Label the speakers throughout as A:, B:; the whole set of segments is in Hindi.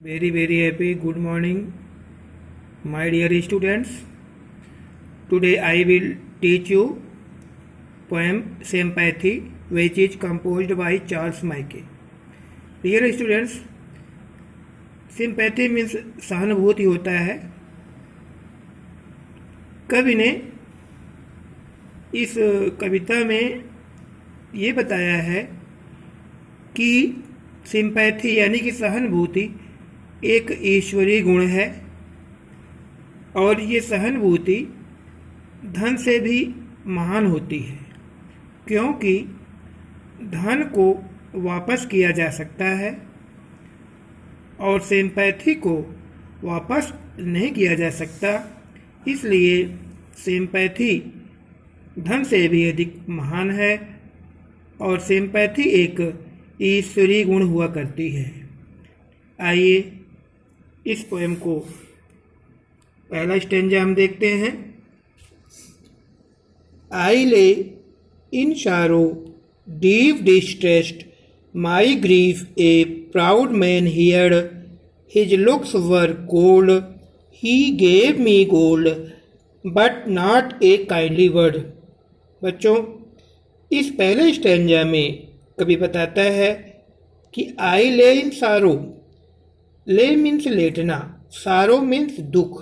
A: Very happy good morning, my dear students. Today I will teach you poem Sympathy, which is composed by Charles Mackay. Dear students, sympathy means सहानुभूति होता है. कवि ने इस कविता में ये बताया है कि सिंपैथी यानी कि सहानुभूति एक ईश्वरीय गुण है और ये सहानुभूति धन से भी महान होती है, क्योंकि धन को वापस किया जा सकता है और सिंपैथी को वापस नहीं किया जा सकता. इसलिए सिंपैथी धन से भी अधिक महान है और सिंपैथी एक ईश्वरीय गुण हुआ करती है. आइए इस पोएम को पहला स्टेंजा हम देखते हैं. I lay in sorrow deep distressed my grief a proud man heard his looks were cold he gave me gold but not a kindly word. बच्चों, इस पहले स्टेंजा में कवि बताता है कि आई ले इन सारो. ले मीन्स लेटना, सारो मीन्स दुख,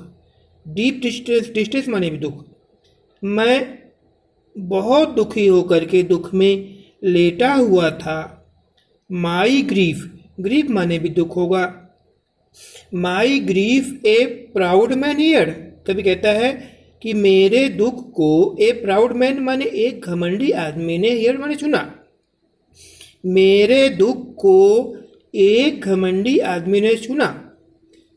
A: डीप डिस्ट्रेस माने भी दुख. मैं बहुत दुखी होकर के दुख में लेटा हुआ था. माई ग्रीफ, ग्रीफ माने भी दुख होगा. My grief a proud man heard. कभी कहता है कि मेरे दुख को ए प्राउड मैन माने एक घमंडी आदमी ने, हियर माने सुना, मेरे दुख को एक घमंडी आदमी ने सुना.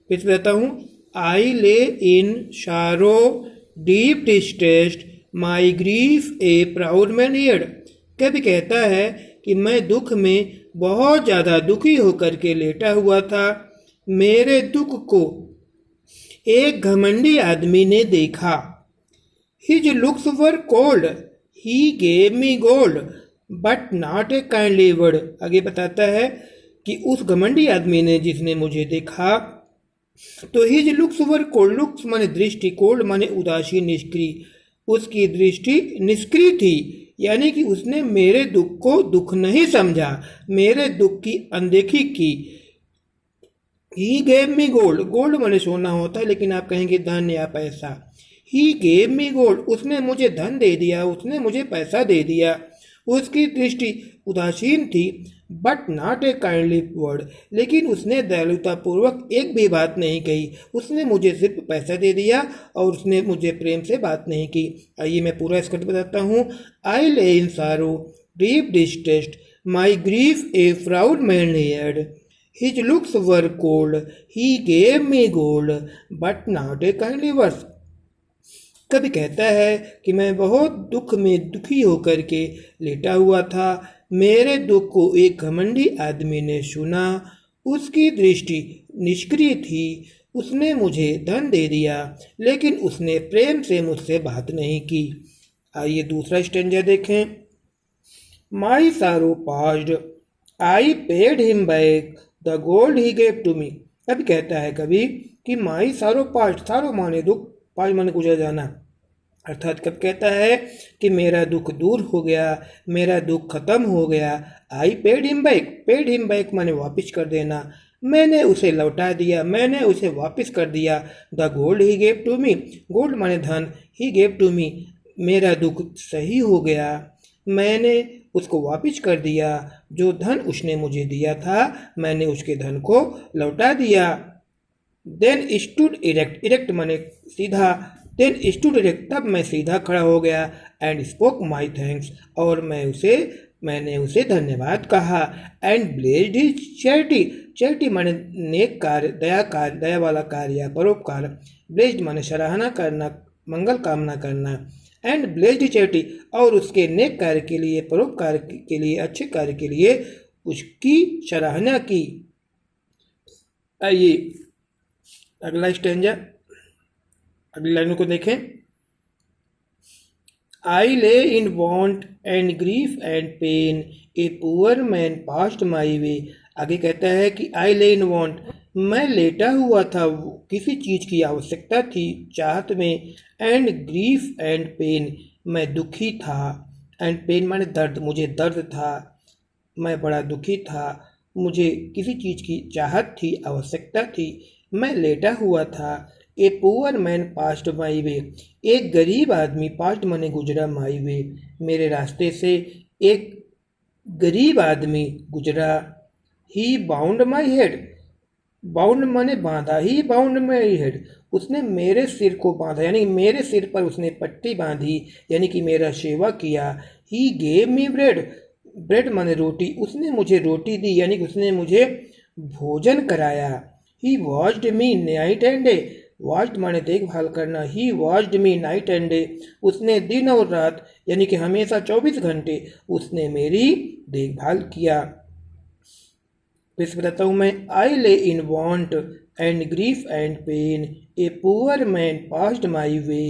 A: फिर कहता हूँ I lay in sorrow deep distressed my grief a proud man heard. कभी कहता है कि मैं दुख में बहुत ज़्यादा दुखी होकर के लेटा हुआ था. मेरे दुख को एक घमंडी आदमी ने देखा. His looks were cold he gave me gold but not a kindly word. आगे बताता है कि उस घमंडी आदमी ने जिसने मुझे देखा, तो his looks were cold. Looks माने दृष्टि, कोल्ड माने उदासीन, निष्क्रिय. उसकी दृष्टि निष्क्रिय थी, यानी कि उसने मेरे दुख को दुख नहीं समझा, मेरे दुख की अनदेखी की. ही गेव मी गोल्ड. गोल्ड माने सोना होता है, लेकिन आप कहेंगे धन या पैसा. ही गेव मी गोल्ड, उसने मुझे धन दे दिया, उसने मुझे पैसा दे दिया. उसकी दृष्टि उदासीन थी, but not a kindly word. लेकिन उसने दयालुतापूर्वक एक भी बात नहीं कही. उसने मुझे सिर्फ पैसा दे दिया और उसने मुझे प्रेम से बात नहीं की. आइए मैं पूरा स्क्रिप्ट बताता हूँ. आई ले इन सारो deep distressed my grief a proud man heard his looks were cold he gave me gold but not a kindly word. कभी कहता है कि मैं बहुत दुख में दुखी होकर के लेटा हुआ था. मेरे दुख को एक घमंडी आदमी ने सुना. उसकी दृष्टि निष्क्रिय थी. उसने मुझे धन दे दिया, लेकिन उसने प्रेम से मुझसे बात नहीं की. आइए दूसरा स्टेंजा देखें. My sorrow passed I paid him back the gold he gave to me. कभी कहता है कभी कि माई सारो पास्ट. सारो माने दुख, पास्ट माने गुजर जाना. अर्थात कब कहता है कि मेरा दुख दूर हो गया, मेरा दुख खत्म हो गया. आई paid him back. Paid him back माने वापस कर देना. मैंने उसे लौटा दिया, मैंने उसे वापस कर दिया. The gold he gave to me. Gold माने धन, ही गेव टू मी. मेरा दुख सही हो गया, मैंने उसको वापस कर दिया. जो धन उसने मुझे दिया था, मैंने उसके धन को लौटा दिया. Then stood erect. इरेक्ट माने सीधा. देन स्टूड इरेक्ट, तब मैं सीधा खड़ा हो गया. एंड स्पोक माई थैंक्स, और मैंने उसे धन्यवाद कहा. And blessed his charity. Charity माने नेक कार्य, दया वाला कार्य या परोपकार. ब्लेस्ड माने सराहना करना, मंगल कामना करना. एंड ब्लेस्ड हिज चैरिटी, और उसके नेक कार्य के लिए, परोपकार के लिए, अच्छे कार्य के लिए उसकी सराहना की. आइए अगला स्टेंजा, अगली लाइनों को देखें. I lay in want and grief and pain, a poor man passed my way. आगे कहता है कि I lay in want, मैं लेटा हुआ था, किसी चीज़ की आवश्यकता थी, चाहत में। एंड ग्रीफ एंड पेन, मैं दुखी था। एंड पेन माने दर्द, मुझे दर्द था, मैं बड़ा दुखी था, मुझे किसी चीज़ की चाहत थी, आवश्यकता थी, मैं लेटा हुआ था। ए पुअर मैन पास्ट माई वे, एक गरीब आदमी, पास्ट माने गुजरा, माई वे मेरे रास्ते से एक गरीब आदमी गुजरा। ही बाउंड माई हेड, बाउंड माने बांधा, ही बाउंड माई हेड, उसने मेरे सिर को बांधा, यानी मेरे सिर पर उसने पट्टी बांधी, यानी कि मेरा सेवा किया। ही गेव मी ब्रेड, ब्रेड माने रोटी, उसने मुझे रोटी दी, यानी कि उसने मुझे भोजन कराया। He watched me night and day, watched माने देखभाल करना, he watched me night and day, उसने दिन और रात यानी कि हमेशा 24 घंटे उसने मेरी देखभाल किया। फिर बताता हूँ मैं, I lay in want and grief and pain, a poor man passed my way,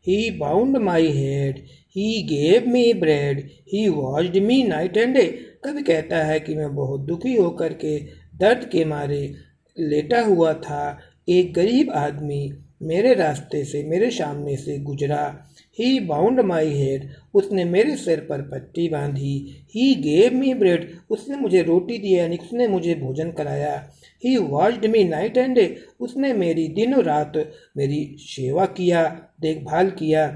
A: he bound my head, he gave me bread, he watched me night and day. कभी कहता है कि मैं बहुत दुखी होकर के दर्द के मारे लेटा हुआ था, एक गरीब आदमी मेरे रास्ते से, मेरे सामने से गुजरा। ही बाउंड माई हेड, उसने मेरे सिर पर पट्टी बांधी। ही गेव मी ब्रेड, उसने मुझे रोटी दी, यानी उसने मुझे भोजन कराया। He watched me night and day, उसने मेरी दिन और रात मेरी सेवा किया, देखभाल किया।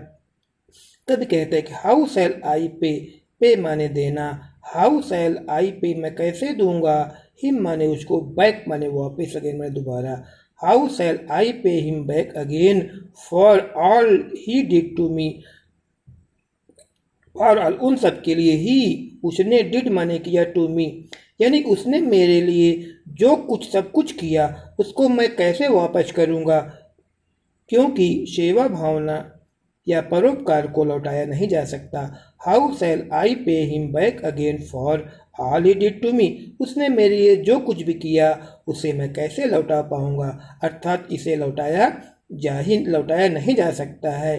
A: तब कहते हैं कि हाउ सेल आई पे, पे माने देना, हाउ सेल आई पे मैं कैसे दूंगा, हिम माने उसको, बैक माने वापस, अगेन माने दोबारा। How shall I pay him back again for all he did to me, for all उन सब के लिए, ही उसने, डिड माने किया, टू मी यानी उसने मेरे लिए जो कुछ सब कुछ किया उसको मैं कैसे वापस करूँगा, क्योंकि सेवा भावना या परोपकार को लौटाया नहीं जा सकता। How shall I pay him back again for all he did to me, उसने मेरे लिए जो कुछ भी किया उसे मैं कैसे लौटा पाऊंगा, अर्थात इसे लौटाया नहीं जा सकता है।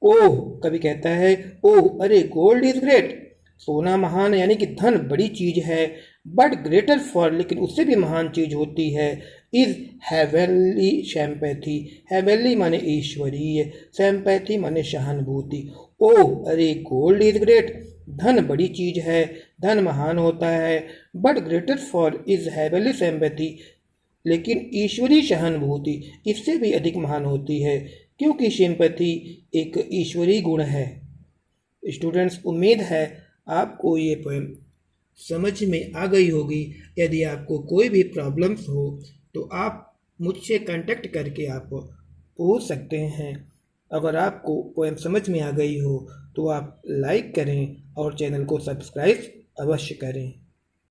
A: ओह, कभी कहता है ओह अरे गोल्ड इज ग्रेट, सोना महान है, यानी कि धन बड़ी चीज है। बट ग्रेटर फॉर, लेकिन उससे भी महान चीज होती है। इज हेवनली सैम्पैथी, हेवनली माने ईश्वरीय, सैम्पैथी माने सहानुभूति। ओह अरे गोल्ड इज ग्रेट, धन बड़ी चीज है, धन महान होता है। But greater far is heavenly sympathy, लेकिन ईश्वरीय सहानुभूति इससे भी अधिक महान होती है, क्योंकि सिंपैथी एक ईश्वरीय गुण है। स्टूडेंट्स, उम्मीद है आपको ये पोएम समझ में आ गई होगी। यदि आपको कोई भी प्रॉब्लम्स हो तो आप मुझसे कांटेक्ट करके आप पूछ सकते हैं। अगर आपको पोएम समझ में आ गई हो तो आप लाइक करें और चैनल को सब्सक्राइब अवश्य करें।